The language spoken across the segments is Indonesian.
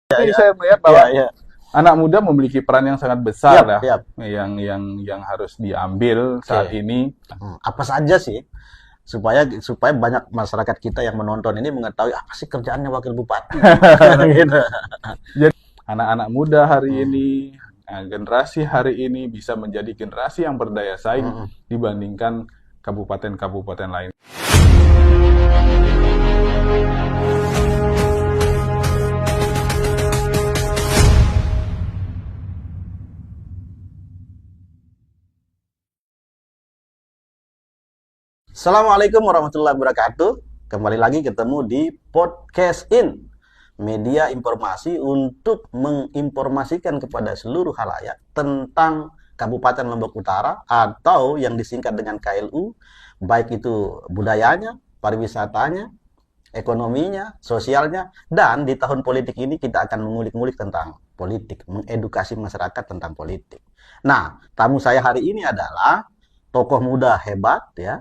Jadi ya. saya melihat Ya, bahwa ya. anak muda memiliki peran yang sangat besar Siap, lah, siap. yang harus diambil saat Oke. ini. Apa saja sih supaya supaya banyak masyarakat kita yang menonton ini mengetahui apa sih kerjaannya wakil bupati. Gitu. Jadi anak-anak muda hari Hmm. ini, generasi hari ini bisa menjadi generasi yang berdaya saing Hmm. dibandingkan kabupaten-kabupaten lain. Assalamualaikum warahmatullahi wabarakatuh. Kembali lagi ketemu di Podcast In, media informasi untuk menginformasikan kepada seluruh khalayak tentang Kabupaten Lombok Utara atau yang disingkat dengan KLU, baik itu budayanya, pariwisatanya, ekonominya, sosialnya, dan di tahun politik ini kita akan mengulik-ngulik tentang politik, mengedukasi masyarakat tentang politik. Nah, tamu saya hari ini adalah tokoh muda hebat ya.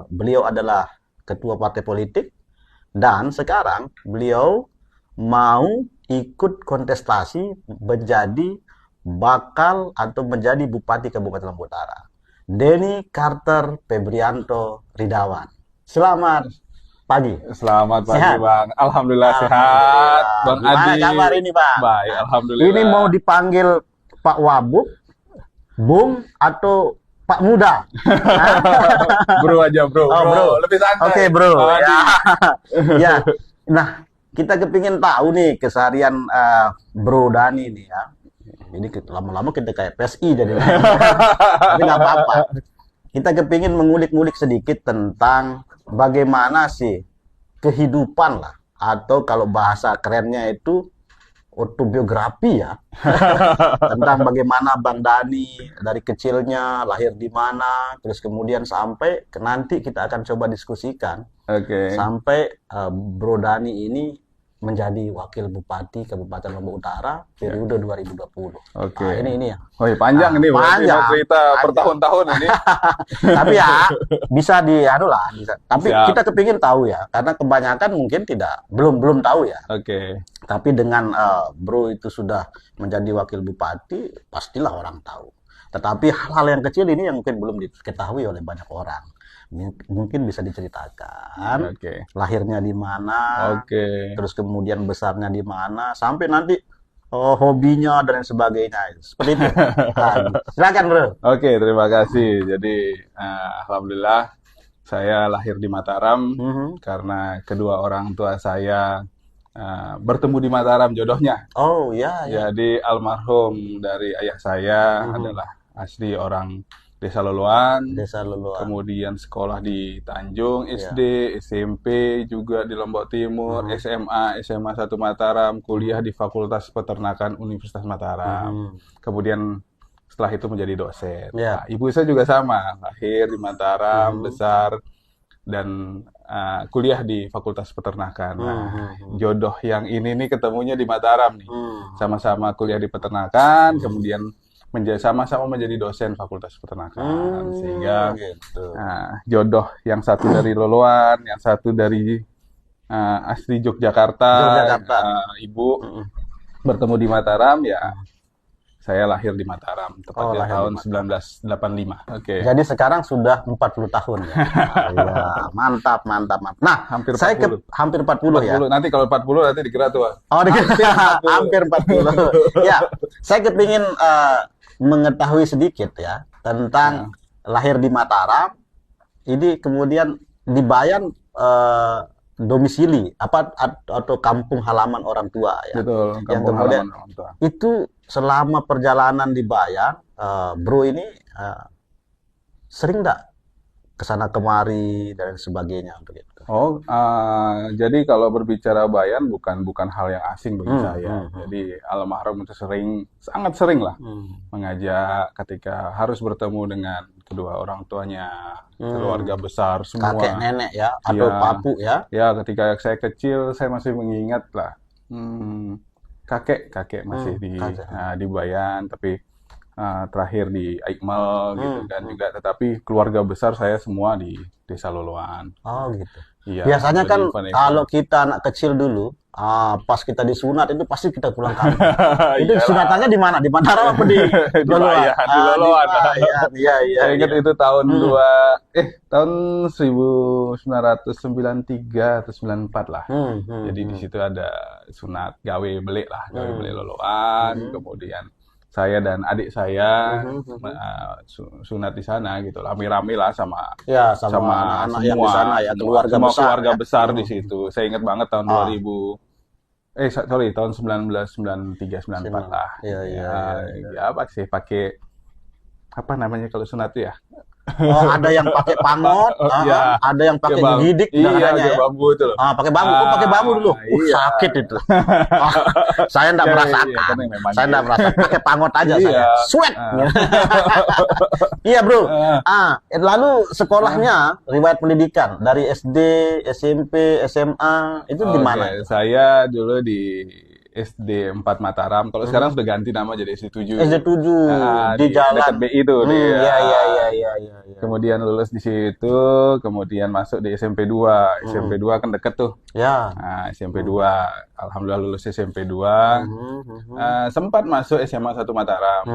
Beliau adalah ketua partai politik dan sekarang beliau mau ikut kontestasi menjadi bakal atau menjadi Bupati Kabupaten Lombok Utara. Denny Carter Febrianto Ridawan. Selamat pagi. Selamat pagi, Sehat? Bang. Alhamdulillah sehat. Alhamdulillah. Bang Gimana Adi. kabar ini, Bang? Baik, alhamdulillah. Ini mau dipanggil Pak Wabuk, Bung, atau Pak Muda? Bro aja, bro. Oh, bro. Lebih santai. Oke, bro. Bang Adi. Ya. Ya. Nah, kita kepingin tahu nih keseharian Bro Dani nih ya. Ini lama-lama kita kayak PSI jadi. Tapi nggak apa-apa. Kita kepingin mengulik-ngulik sedikit tentang bagaimana sih kehidupan lah. Atau kalau bahasa kerennya itu autobiografi ya. Tentang bagaimana Bang Dani dari kecilnya lahir di mana, terus kemudian sampai nanti kita akan coba diskusikan Oke. sampai Bro Dani ini menjadi wakil bupati Kabupaten Lombok Utara periode 2020. Oke. Nah, ini ya. Oh, iya, panjang ini berarti Panjang, mau cerita panjang. bertahun-tahun ini. Tapi ya bisa lah, bisa. Tapi Siap. kita kepingin tahu ya, karena kebanyakan mungkin belum tahu ya. Oke. Tapi dengan Bro itu sudah menjadi wakil bupati, pastilah orang tahu. Tetapi hal-hal yang kecil ini yang mungkin belum diketahui oleh banyak orang. Mungkin bisa diceritakan Oke. lahirnya di mana, Oke. terus kemudian besarnya di mana, sampai nanti hobinya dan lain sebagainya. Seperti itu. Silakan, Bro. Oke, terima kasih. Jadi, alhamdulillah saya lahir di Mataram karena kedua orang tua saya bertemu di Mataram jodohnya. Oh ya, ya. Jadi almarhum dari ayah saya adalah asli orang Desa Loloan, Desa Luluan. kemudian sekolah di Tanjung, Ya. SD, SMP juga di Lombok Timur, SMA 1 Mataram, kuliah di Fakultas Peternakan Universitas Mataram. Kemudian setelah itu menjadi dosen. Ya. Nah, ibu saya juga sama, lahir di Mataram, besar, dan kuliah di Fakultas Peternakan. Nah, jodoh yang ini nih ketemunya di Mataram nih. Sama-sama kuliah di peternakan, kemudian sama-sama menjadi dosen Fakultas Peternakan. Sehingga Gitu. jodoh yang satu dari Loloan, yang satu dari asli Yogyakarta, Yogyakarta. ibu bertemu di Mataram, ya saya lahir di Mataram, tepatnya lahir di tahun Mataram. 1985. Oke. Jadi sekarang sudah 40 tahun ya. Iya, mantap. Nah, Hampir saya 40. hampir 40 ya. 40. Nanti kalau 40 nanti dikira tua. Oh, hampir 40. Ya, saya kepingin mengetahui sedikit ya tentang lahir di Mataram. Ini kemudian di Bayan domisili atau kampung halaman orang tua ya. Betul, Yang kampung kemudian halaman orang tua. itu selama perjalanan di Bayan, Bro ini sering nggak kesana kemari dan sebagainya begitu. Oh, jadi kalau berbicara Bayan bukan hal yang asing bagi saya. Jadi almarhum itu sangat sering lah mengajak ketika harus bertemu dengan kedua orang tuanya, keluarga besar semua. Kakek nenek ya atau Iya. papu ya. Ya, ketika saya kecil saya masih mengingat lah. Kakek masih kakek. di Bayan, tapi terakhir di Aikmal gitu kan juga. Tetapi keluarga besar saya semua di Desa Loloan. Oh gitu. Iya, Biasanya jadi kan event-event. kalau kita anak kecil dulu pas kita disunat itu pasti kita pulang kampung. Itu Iyalah. sunatannya di mana? Di Mataram apa di Di Loloan? Bayan, di Loloan. Iya, iya. Saya ingat Iya. itu tahun tahun 1993 atau 94 lah. Jadi di situ ada sunat gawe belik lah, gawe belik Loloan, kemudian saya dan adik saya sunat di sana gitu, rame-rame lah sama Ya, sama anak-anak yang di sana ya, keluarga semua besar. keluarga Ya. besar di situ. Saya ingat banget tahun 2000 tahun 1993 94 lah. Iya, iya, Ya apa sih pakai apa namanya kalau sunat itu ya? Ada yang pakai pangot, Iya. ada yang pakai Bambu. gidik, Iya, katanya kayak ya. bambu itu loh. Pakai bambu. Oh, pakai bambu dulu. Iya. Sakit itu. Saya enggak Iya, merasakan. iya, karena memang Saya enggak iya. merasakan. Pakai pangot aja Iya. saya. Sweat. Iya, Bro. Lalu sekolahnya, riwayat pendidikan dari SD, SMP, SMA, itu di mana? Oke, saya dulu di SD 4 Mataram. Kalau sekarang sudah ganti nama jadi SD 7. SD 7 di jalan dekat BI itu. Iya. Kemudian lulus di situ, kemudian masuk di SMP 2. SMP 2 kan deket tuh. Ya. Nah, SMP 2. Alhamdulillah lulus SMP 2. Sempat masuk SMA 1 Mataram.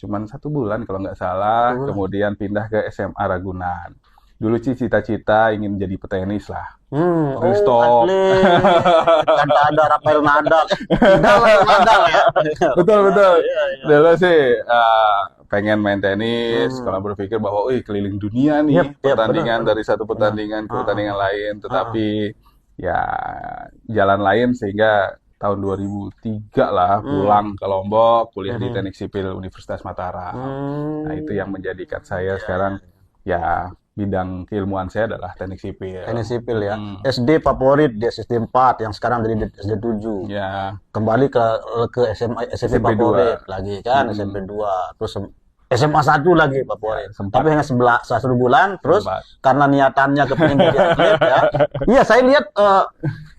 Cuman 1 bulan kalau nggak salah. Kemudian pindah ke SMA Ragunan. Dulu cita-cita ingin jadi petenis lah. Stop. Kata ada Rafael Nadal. Nadal ya. Betul. Dulu sih pengen main tenis, kalau berpikir bahwa keliling dunia nih, pertandingan benar. dari satu pertandingan ke pertandingan lain, tetapi ya jalan lain sehingga tahun 2003 lah pulang ke Lombok, kuliah di Teknik Sipil Universitas Mataram. Nah, itu yang menjadikan saya sekarang ya bidang keilmuan saya adalah teknik sipil. Teknik sipil ya. SD favorit di SD 4 yang sekarang jadi SD 7. Ya. Kembali ke SMA SMP favorit 2. Lagi kan SMP 2. Terus SMA 1 lagi favorit. Tapi hanya 1 bulan terus karena niatannya kepingin jadi atlet ya. Iya, saya lihat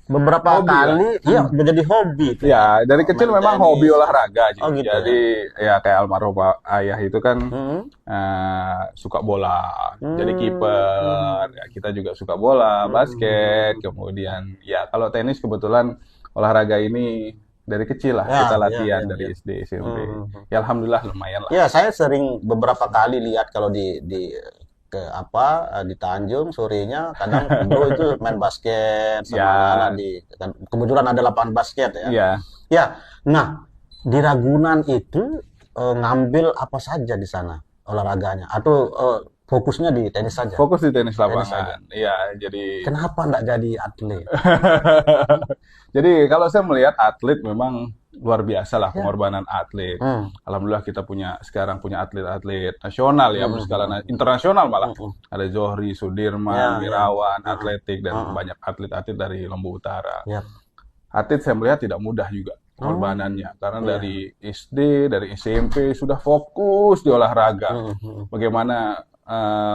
beberapa hobi, kali menjadi hobi. Ya, dari kecil memang hobi olahraga. Gitu, jadi ya kayak almarhum ayah itu kan suka bola, jadi kiper. Ya, kita juga suka bola, basket. Kemudian ya kalau tenis kebetulan olahraga ini dari kecil lah kita latihan dari SD SMP. Ya alhamdulillah lumayan lah. Ya, saya sering beberapa kali lihat kalau di Tanjung sorenya kadang bro itu main basket sama anak kebetulan ada lapangan basket ya. Iya. Ya. Nah, di Ragunan itu ngambil apa saja di sana olahraganya atau fokusnya di tenis saja? Fokus di tenis lapangan. Iya, jadi kenapa enggak jadi atlet? Jadi kalau saya melihat atlet memang luar biasa lah pengorbanan atlet. Alhamdulillah kita sekarang punya atlet-atlet nasional ya, berskala internasional malah. Ada Zohri, Sudirman, Wirawan, atletik dan banyak atlet-atlet dari Lombok Utara. Atlet saya melihat tidak mudah juga pengorbanannya karena dari SD, dari SMP sudah fokus di olahraga. Bagaimana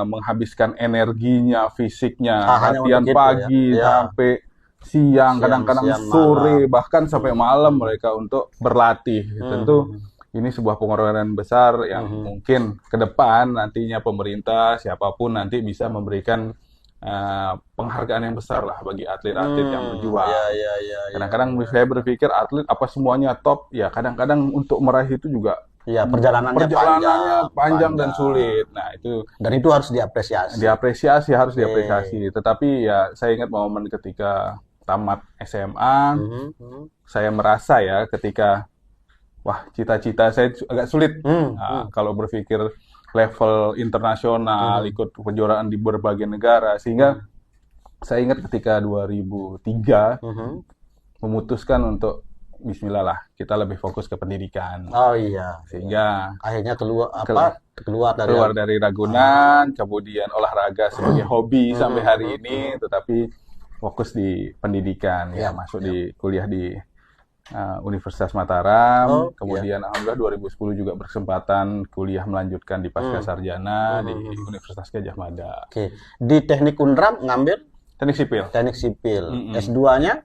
menghabiskan energinya, fisiknya, latihan pagi sampai siang, kadang-kadang sore, bahkan sampai malam mereka untuk berlatih. Tentu ini sebuah pengorbanan besar yang mungkin ke depan nantinya pemerintah, siapapun nanti bisa memberikan penghargaan yang besar lah bagi atlet-atlet yang berjuang. Kadang-kadang saya berpikir atlet apa semuanya top, ya kadang-kadang untuk meraih itu juga perjalanannya panjang dan sulit. Nah, dan itu harus diapresiasi. Harus diapresiasi. Tetapi ya saya ingat momen ketika tamat SMA, saya merasa ya ketika cita-cita saya agak sulit. Kalau berpikir level internasional, ikut kejuaraan di berbagai negara, sehingga saya ingat ketika 2003 memutuskan untuk Bismillah lah, kita lebih fokus ke pendidikan. Sehingga akhirnya keluar dari Ragunan, kemudian olahraga sebagai hobi sampai hari ini, tetapi fokus di pendidikan, masuk di kuliah di Universitas Mataram, kemudian alhamdulillah 2010 juga berkesempatan kuliah melanjutkan di Pasca Sarjana di Universitas Gadjah Mada. Di Teknik Unram ngambil Teknik Sipil. Teknik Sipil. S2-nya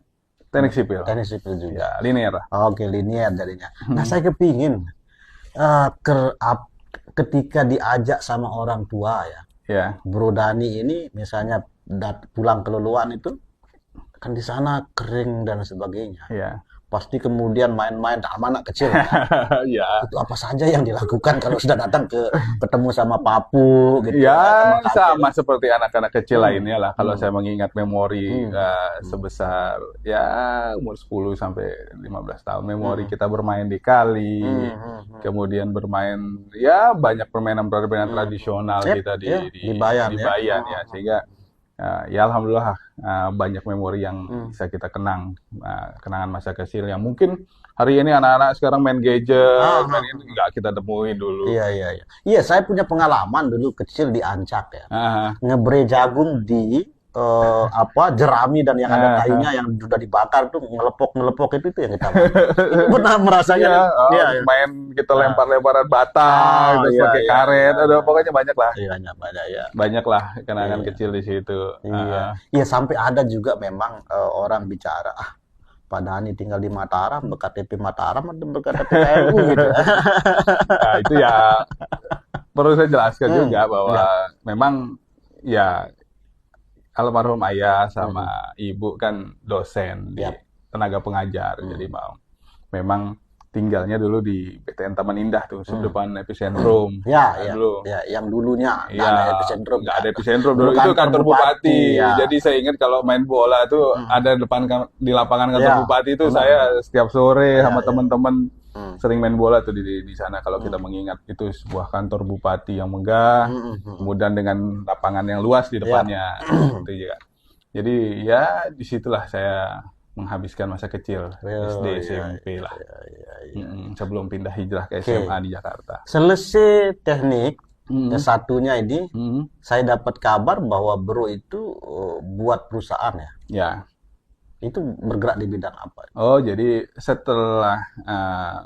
Teknik Sipil. Teknik Sipil juga. Ya, linear. Linear jadinya. Nah, saya kepingin ketika diajak sama orang tua Bro Dani ini misalnya pulang ke Luluan itu kan di sana kering dan sebagainya. Ya. Pasti kemudian main-main sama anak kecil. Ya. Itu apa saja yang dilakukan kalau sudah datang ketemu sama Papu gitu Ya, sama sama seperti anak-anak kecil lainnya lah. Kalau saya mengingat memori sebesar ya umur 10 sampai 15 tahun, memori kita bermain di kali, kemudian bermain ya banyak permainan-permainan tradisional kita di Bayan Bayan ya, sehingga ya alhamdulillah banyak memori yang bisa kita kenangan masa kecil yang mungkin hari ini anak-anak sekarang main gadget, main ini nggak kita temuin dulu. Iya. Iya, saya punya pengalaman dulu kecil di Ancak ya. Ngebre jagung di jerami dan yang ada kayunya yang sudah dibakar tuh ngelepok itu yang kita main. Itu pernah merasakan. Main kita lempar-lemparan bata, terus pakai karet, pokoknya banyak lah. Iya, banyak ya. Banyak lah kenangan kecil di situ. Iya, sampai ada juga memang orang bicara, Pak Dhani tinggal di Mataram, BKTP Mataram atau BKTP KLU gitu. Nah, itu ya perlu saya jelaskan juga bahwa memang ya almarhum ayah sama ibu kan dosen di tenaga pengajar, jadi memang tinggalnya dulu di PTN Taman Indah tuh, depan Epicentrum. Dulu. Yang dulunya nggak ada Epicentrum. Nggak ada Epicentrum dulu, itu kantor bupati. Jadi saya ingat kalau main bola tuh ada di lapangan kantor bupati itu saya setiap sore sama teman-teman sering main bola tuh di sana. Kalau kita mengingat itu sebuah kantor bupati yang megah, kemudian dengan lapangan yang luas di depannya. Gitu juga. Jadi ya disitulah saya menghabiskan masa kecil, SD, SMP lah. Sebelum pindah hijrah ke SMA di Jakarta. Selesai teknik, satunya ini, saya dapat kabar bahwa Bro itu buat perusahaan ya. Ya. Itu bergerak di bidang apa? Oh, jadi setelah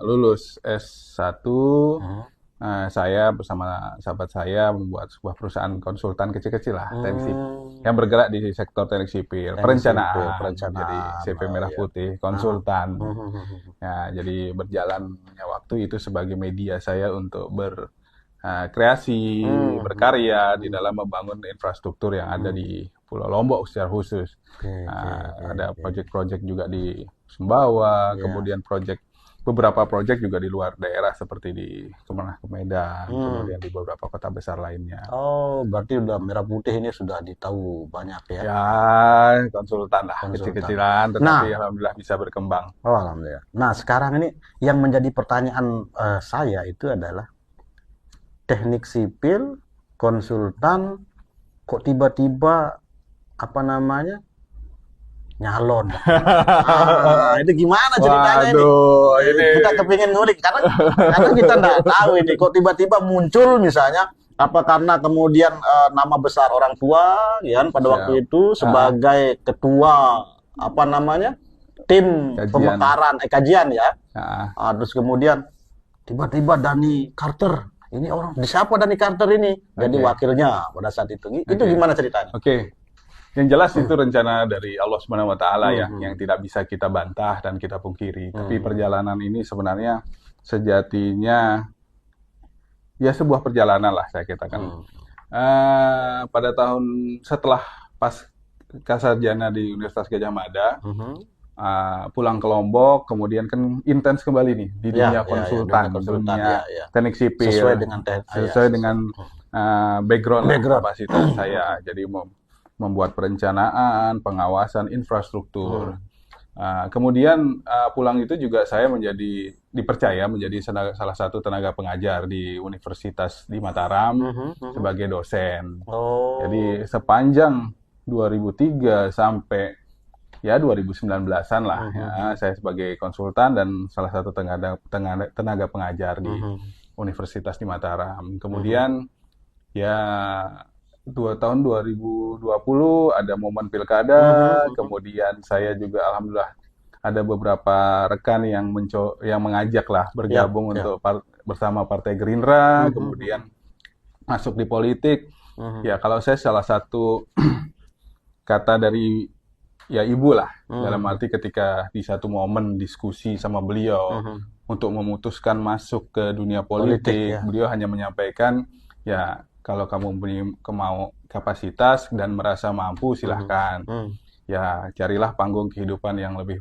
lulus S1, saya bersama sahabat saya membuat sebuah perusahaan konsultan kecil-kecil lah, teknik yang bergerak di sektor teknik sipil, perencanaan, jadi CV Merah Putih, konsultan. Ya, jadi berjalannya waktu itu sebagai media saya untuk berkreasi, berkarya di dalam membangun infrastruktur yang ada di Pulau Lombok secara khusus. Ada proyek-proyek juga di Sumbawa, kemudian beberapa proyek juga di luar daerah seperti di Medan, kemudian di beberapa kota besar lainnya. Oh, berarti udah Merah Putih ini sudah ditahu banyak ya? Ya, konsultan lah, kecil-kecilan, tetapi alhamdulillah bisa berkembang. Oh, alhamdulillah. Nah, sekarang ini yang menjadi pertanyaan saya itu adalah teknik sipil, konsultan, kok tiba-tiba nyalon. Itu gimana ceritanya ini? Kita kepingin ngulik karena kita nggak tahu ini kok tiba-tiba muncul misalnya apa karena kemudian nama besar orang tua ya pada waktu itu sebagai ketua tim pemekaran kajian ya. Terus kemudian tiba-tiba Dhani Carter. Ini orang siapa Dhani Carter ini? Jadi wakilnya pada saat itu. Itu gimana ceritanya? Yang jelas itu rencana dari Allah Subhanahu wa Ta'ala ya, yang tidak bisa kita bantah dan kita pungkiri. Tapi perjalanan ini sebenarnya sejatinya ya sebuah perjalanan lah saya katakan. Pada tahun setelah sarjana di Universitas Gadjah Mada, pulang ke Lombok, kemudian kan intens kembali nih di dunia konsultan, dunia teknik sipil, sesuai dengan background kapasitas saya. Jadi membuat perencanaan, pengawasan, infrastruktur. Kemudian pulang itu juga saya dipercaya menjadi salah satu tenaga pengajar di Universitas di Mataram sebagai dosen. Jadi sepanjang 2003 sampai ya 2019-an lah ya, saya sebagai konsultan dan salah satu tenaga pengajar di Universitas di Mataram. Kemudian ya tahun 2020 ada momen pilkada, kemudian saya juga alhamdulillah ada beberapa rekan yang mengajak lah bergabung untuk bersama Partai Gerindra, kemudian masuk di politik. Ya kalau saya salah satu kata dari ya ibu lah, dalam arti ketika di satu momen diskusi sama beliau untuk memutuskan masuk ke dunia politik, beliau hanya menyampaikan ya kalau kamu punya kapasitas dan merasa mampu silahkan. ya carilah panggung kehidupan yang lebih